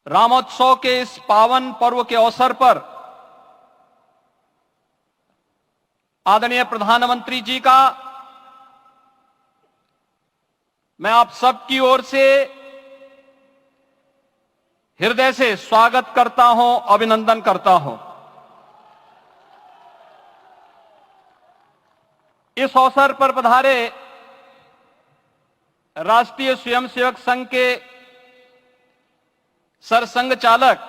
रामोत्सव के इस पावन पर्व के अवसर पर आदरणीय प्रधानमंत्री जी का मैं आप सबकी ओर से हृदय से स्वागत करता हूं, अभिनंदन करता हूं। इस अवसर पर पधारे राष्ट्रीय स्वयंसेवक संघ के सरसंघ चालक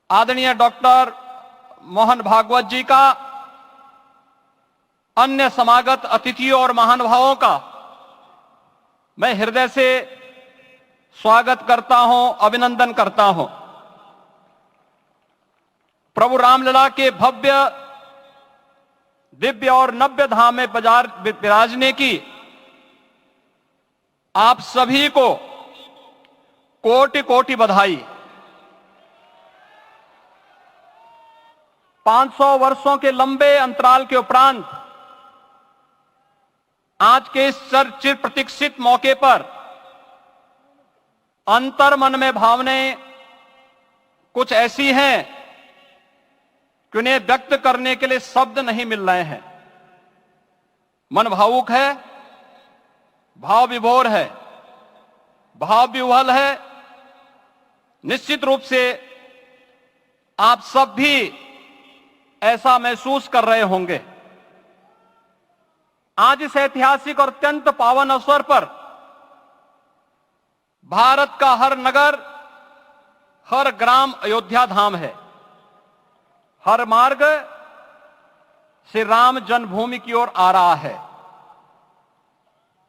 आदरणीय डॉक्टर मोहन भागवत जी का, अन्य समागत अतिथियों और महानुभावों का मैं हृदय से स्वागत करता हूं, अभिनंदन करता हूं। प्रभु रामलला के भव्य, दिव्य और नव्य धाम में विराजने की आप सभी को कोटि कोटि बधाई। 500 वर्षों के लंबे अंतराल के उपरांत आज के इस चिर प्रतीक्षित मौके पर अंतर मन में भावनाएं कुछ ऐसी हैं कि उन्हें व्यक्त करने के लिए शब्द नहीं मिल रहे हैं। मन भावुक है, भाव विभोर है, भाव विह्वल है। निश्चित रूप से आप सब भी ऐसा महसूस कर रहे होंगे। आज इस ऐतिहासिक और अत्यंत पावन अवसर पर भारत का हर नगर, हर ग्राम अयोध्या धाम है। हर मार्ग से राम जन्मभूमि की ओर आ रहा है।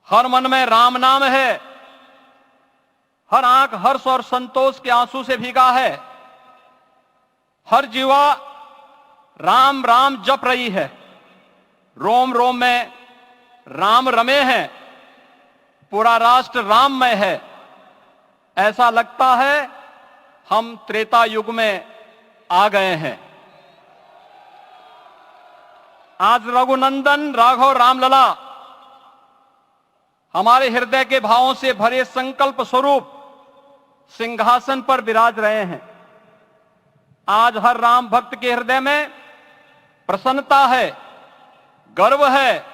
हर मन में राम नाम है। हर आंख हर्ष और संतोष के आंसू से भीगा है। हर जीवा राम राम जप रही है। रोम रोम में राम रमे हैं। पूरा राष्ट्र राममय है। ऐसा लगता है हम त्रेता युग में आ गए हैं। आज रघुनंदन राघव रामलला हमारे हृदय के भावों से भरे संकल्प स्वरूप सिंहासन पर विराज रहे हैं। आज हर राम भक्त के हृदय में प्रसन्नता है, गर्व है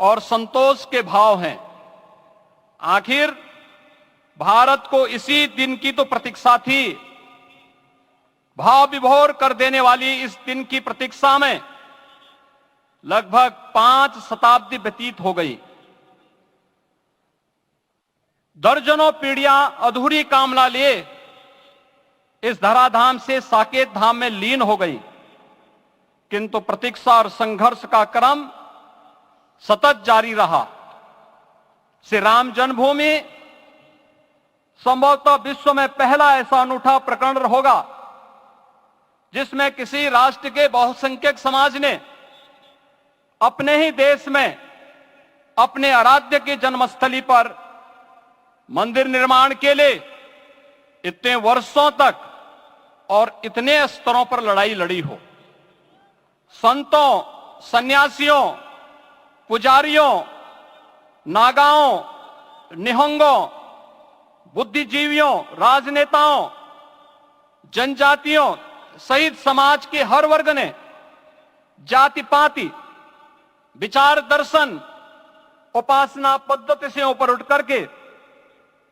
और संतोष के भाव हैं। आखिर भारत को इसी दिन की तो प्रतीक्षा थी। भाव विभोर कर देने वाली इस दिन की प्रतीक्षा में लगभग 5 शताब्दी व्यतीत हो गई। दर्जनों पीढ़ियां अधूरी कामना लिए इस धराधाम से साकेत धाम में लीन हो गई, किंतु प्रतीक्षा और संघर्ष का क्रम सतत जारी रहा। श्री राम जन्मभूमि संभवतः विश्व में पहला ऐसा अनूठा प्रकरण होगा जिसमें किसी राष्ट्र के बहुसंख्यक समाज ने अपने ही देश में अपने आराध्य की जन्मस्थली पर मंदिर निर्माण के लिए इतने वर्षों तक और इतने स्तरों पर लड़ाई लड़ी हो। संतों, सन्यासियों, पुजारियों, नागाओं, निहंगों, बुद्धिजीवियों, राजनेताओं, जनजातियों सहित समाज के हर वर्ग ने जाति पाति, विचार दर्शन, उपासना पद्धति से ऊपर उठ करके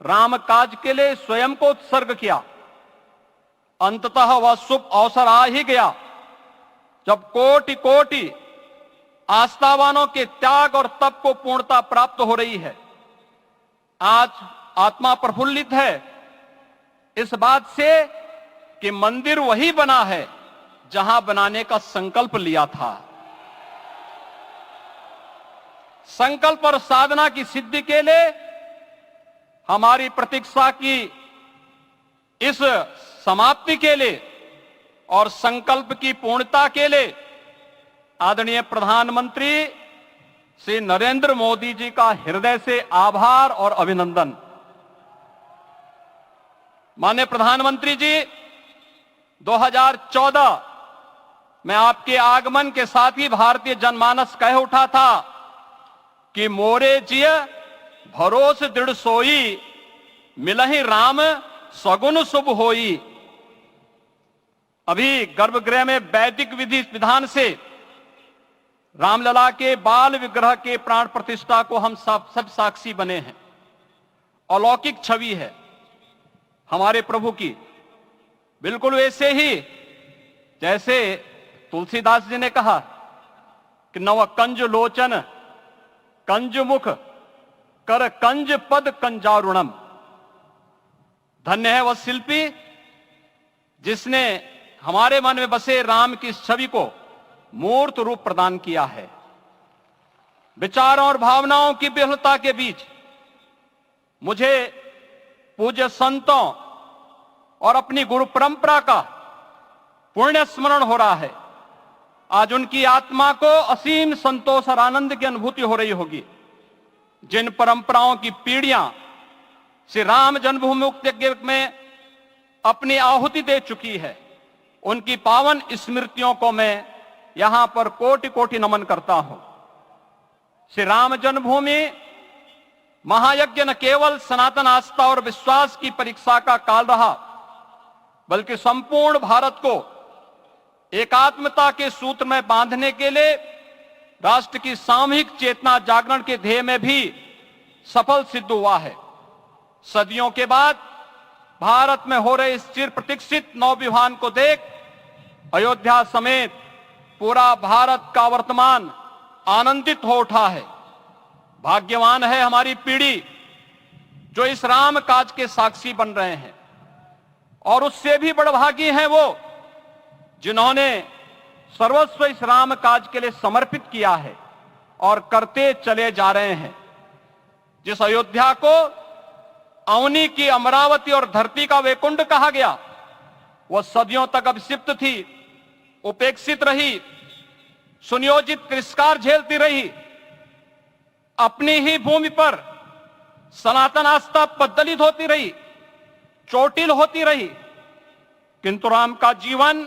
राम काज के लिए स्वयं को उत्सर्ग किया। अंततः वह शुभ अवसर आ ही गया जब कोटि कोटि आस्थावानों के त्याग और तप को पूर्णता प्राप्त हो रही है। आज आत्मा प्रफुल्लित है इस बात से कि मंदिर वही बना है जहां बनाने का संकल्प लिया था। संकल्प और साधना की सिद्धि के लिए हमारी प्रतीक्षा की इस समाप्ति के लिए और संकल्प की पूर्णता के लिए आदरणीय प्रधानमंत्री श्री नरेंद्र मोदी जी का हृदय से आभार और अभिनंदन। माननीय प्रधानमंत्री जी, 2014 में आपके आगमन के साथ ही भारतीय जनमानस कह उठा था कि मोरे जिय भरोस दृढ़ सोई मिलहि राम सगुन शुभ होई। अभी गर्भगृह में वैदिक विधि विधान से रामलला के बाल विग्रह के प्राण प्रतिष्ठा को हम सब साक्षी बने हैं। अलौकिक छवि है हमारे प्रभु की, बिल्कुल वैसे ही जैसे तुलसीदास जी ने कहा कि नव कंज लोचन कंज मुख कर कंज पद कंजारुणम। धन्य है वह शिल्पी जिसने हमारे मन में बसे राम की छवि को मूर्त रूप प्रदान किया है। विचारों और भावनाओं की विहलता के बीच मुझे पूज्य संतों और अपनी गुरु परंपरा का पुण्य स्मरण हो रहा है। आज उनकी आत्मा को असीम संतोष और आनंद की अनुभूति हो रही होगी। जिन परंपराओं की पीढ़ियां श्री राम जन्मभूमि मुक्ति यज्ञ में अपनी आहुति दे चुकी है, उनकी पावन स्मृतियों को मैं यहां पर कोटि कोटि नमन करता हूं। श्री राम जन्मभूमि महायज्ञ न केवल सनातन आस्था और विश्वास की परीक्षा का काल रहा, बल्कि संपूर्ण भारत को एकात्मता के सूत्र में बांधने के लिए राष्ट्र की सामूहिक चेतना जागरण के ध्येय में भी सफल सिद्ध हुआ है। सदियों के बाद भारत में हो रहे इस चिर प्रतीक्षित नवविवाह को देख अयोध्या समेत पूरा भारत का वर्तमान आनंदित हो उठा है। भाग्यवान है हमारी पीढ़ी जो इस राम काज के साक्षी बन रहे हैं, और उससे भी बड़भागी हैं वो जिन्होंने सर्वस्व इस राम काज के लिए समर्पित किया है और करते चले जा रहे हैं। जिस अयोध्या को अवनी की अमरावती और धरती का वैकुंठ कहा गया, वह सदियों तक अभिषिप्त थी, उपेक्षित रही, सुनियोजित तिरस्कार झेलती रही। अपनी ही भूमि पर सनातन आस्था पद्दलित होती रही, चोटिल होती रही, किंतु राम का जीवन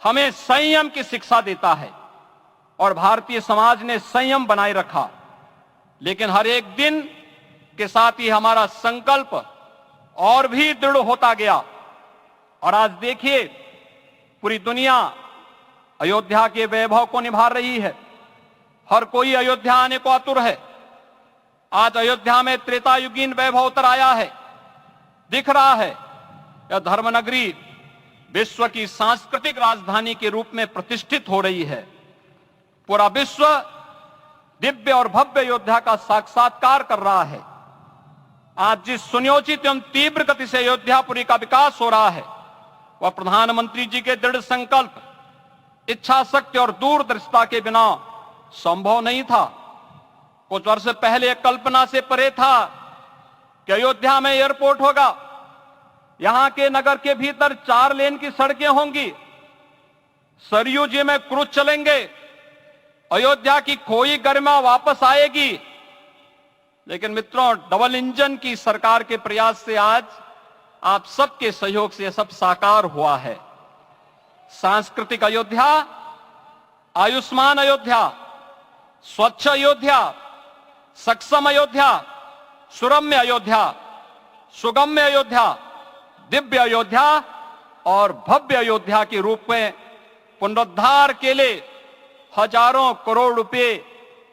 हमें संयम की शिक्षा देता है और भारतीय समाज ने संयम बनाए रखा। लेकिन हर एक दिन के साथ ही हमारा संकल्प और भी दृढ़ होता गया, और आज देखिए पूरी दुनिया अयोध्या के वैभव को निभा रही है। हर कोई अयोध्या आने को आतुर है। आज अयोध्या में त्रेतायुगीन वैभव उतर आया है, दिख रहा है। यह धर्मनगरी विश्व की सांस्कृतिक राजधानी के रूप में प्रतिष्ठित हो रही है। पूरा विश्व दिव्य और भव्य अयोध्या का साक्षात्कार कर रहा है। आज जिस सुनियोजित एवं तीव्र गति से अयोध्यापुरी का विकास हो रहा है, वह प्रधानमंत्री जी के दृढ़ संकल्प, इच्छा शक्ति और दूरदर्शिता के बिना संभव नहीं था। कुछ वर्ष पहले कल्पना से परे था कि अयोध्या में एयरपोर्ट होगा, यहां के नगर के भीतर 4 लेन की सड़कें होंगी, सरयू जी में क्रूज चलेंगे, अयोध्या की खोई गरिमा वापस आएगी। लेकिन मित्रों, डबल इंजन की सरकार के प्रयास से आज आप सबके सहयोग से यह सब साकार हुआ है। सांस्कृतिक अयोध्या, आयुष्मान अयोध्या, स्वच्छ अयोध्या, सक्षम अयोध्या, सुरम्य अयोध्या, सुगम्य अयोध्या, दिव्य अयोध्या और भव्य अयोध्या के रूप में पुनरुद्धार के लिए हजारों करोड़ रुपए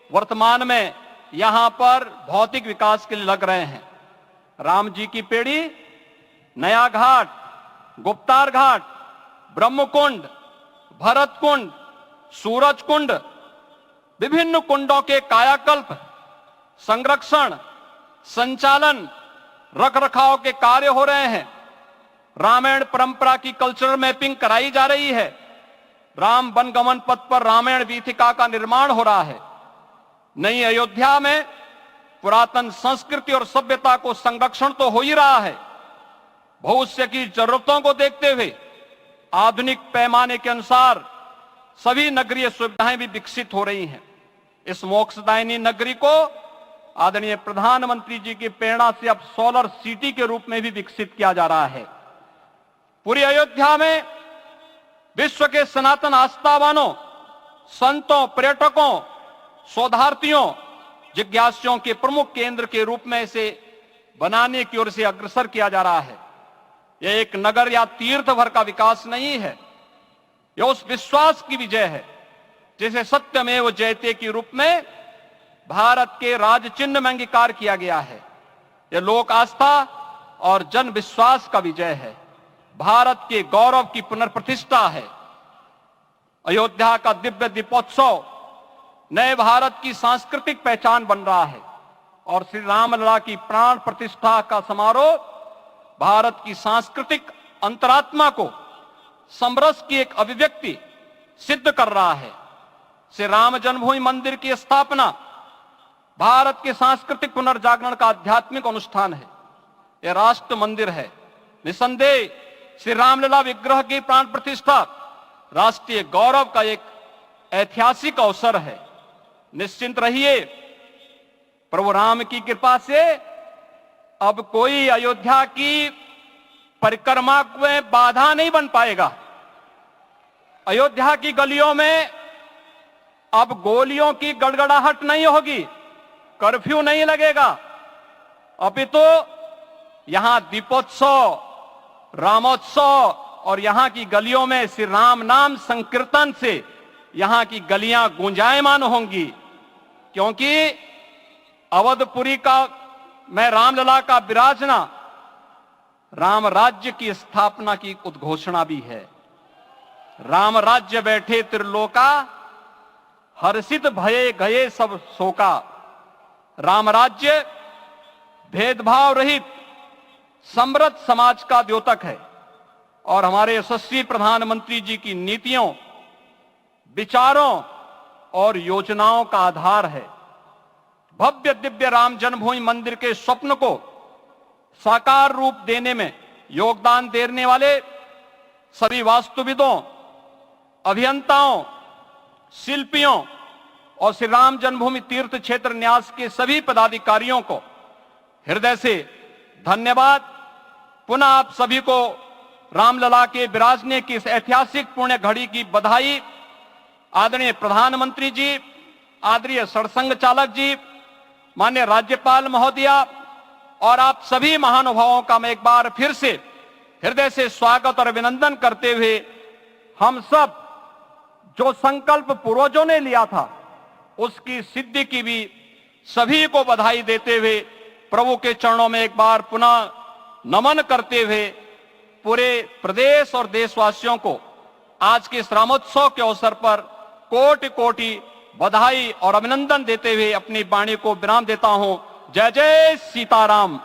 वर्तमान में यहां पर भौतिक विकास के लिए लग रहे हैं। राम जी की पेड़ी, नया घाट, गुप्तार घाट, ब्रह्मकुंड, भरत कुंड, सूरज कुंड, विभिन्न कुंडों के कायाकल्प, संरक्षण, संचालन, रखरखाव के कार्य हो रहे हैं। रामायण परंपरा की कल्चरल मैपिंग कराई जा रही है। राम वनगमन पथ पर रामायण वीथिका का निर्माण हो रहा है। नई अयोध्या में पुरातन संस्कृति और सभ्यता को संरक्षण तो हो ही रहा है, भविष्य की जरूरतों को देखते हुए आधुनिक पैमाने के अनुसार सभी नगरीय सुविधाएं भी विकसित हो रही हैं। इस मोक्षदायिनी नगरी को आदरणीय प्रधानमंत्री जी की प्रेरणा से अब सोलर सिटी के रूप में भी विकसित किया जा रहा है। पूरी अयोध्या में विश्व के सनातन आस्थावानों, संतों, पर्यटकों, शोधार्थियों, जिज्ञासुओं के प्रमुख केंद्र के रूप में इसे बनाने की ओर से अग्रसर किया जा रहा है। यह एक नगर या तीर्थ भर का विकास नहीं है, यह उस विश्वास की विजय है जिसे सत्यमेव जयते के रूप में भारत के राज चिन्ह में अंगीकार किया गया है। यह लोक आस्था और जन विश्वास का विजय है, भारत के गौरव की पुनर्प्रतिष्ठा है। अयोध्या का दिव्य दीपोत्सव नए भारत की सांस्कृतिक पहचान बन रहा है और श्री रामलला की प्राण प्रतिष्ठा का समारोह भारत की सांस्कृतिक अंतरात्मा को समरस की एक अभिव्यक्ति सिद्ध कर रहा है। श्री राम जन्मभूमि मंदिर की स्थापना भारत के सांस्कृतिक पुनर्जागरण का आध्यात्मिक अनुष्ठान है। यह राष्ट्र मंदिर है। निसंदेह श्री रामलला विग्रह की प्राण प्रतिष्ठा राष्ट्रीय गौरव का एक ऐतिहासिक अवसर है। निश्चिंत रहिए, प्रभु राम की कृपा से अब कोई अयोध्या की परिक्रमा में बाधा नहीं बन पाएगा। अयोध्या की गलियों में अब गोलियों की गड़गड़ाहट नहीं होगी, कर्फ्यू नहीं लगेगा। अपितु यहां दीपोत्सव, रामोत्सव और यहां की गलियों में श्री राम नाम संकीर्तन से यहां की गलियां गुंजायमान होंगी, क्योंकि अवधपुरी का मैं रामलला का विराजना राम राज्य की स्थापना की उद्घोषणा भी है। राम राज्य बैठे त्रिलोका, हर्षित भये गए सब शोका। राम राज्य भेदभाव रहित समृद्ध समाज का द्योतक है और हमारे यशस्वी प्रधानमंत्री जी की नीतियों, विचारों और योजनाओं का आधार है। भव्य दिव्य राम जन्मभूमि मंदिर के स्वप्न को साकार रूप देने में योगदान देने वाले सभी वास्तुविदों, अभियंताओं, शिल्पियों और श्री राम जन्मभूमि तीर्थ क्षेत्र न्यास के सभी पदाधिकारियों को हृदय से धन्यवाद। पुनः आप सभी को रामलला के विराजने की इस ऐतिहासिक पुण्य घड़ी की बधाई। आदरणीय प्रधानमंत्री जी, आदरणीय सड़संघ चालक जी, माननीय राज्यपाल महोदया और आप सभी महानुभावों का मैं एक बार फिर से हृदय से स्वागत और अभिनंदन करते हुए हम सब जो संकल्प पूर्वजों ने लिया था उसकी सिद्धि की भी सभी को बधाई देते हुए प्रभु के चरणों में एक बार पुनः नमन करते हुए पूरे प्रदेश और देशवासियों को आज के इस रामोत्सव के अवसर पर कोटि कोटि बधाई और अभिनंदन देते हुए अपनी वाणी को विराम देता हूं। जय जय सीताराम।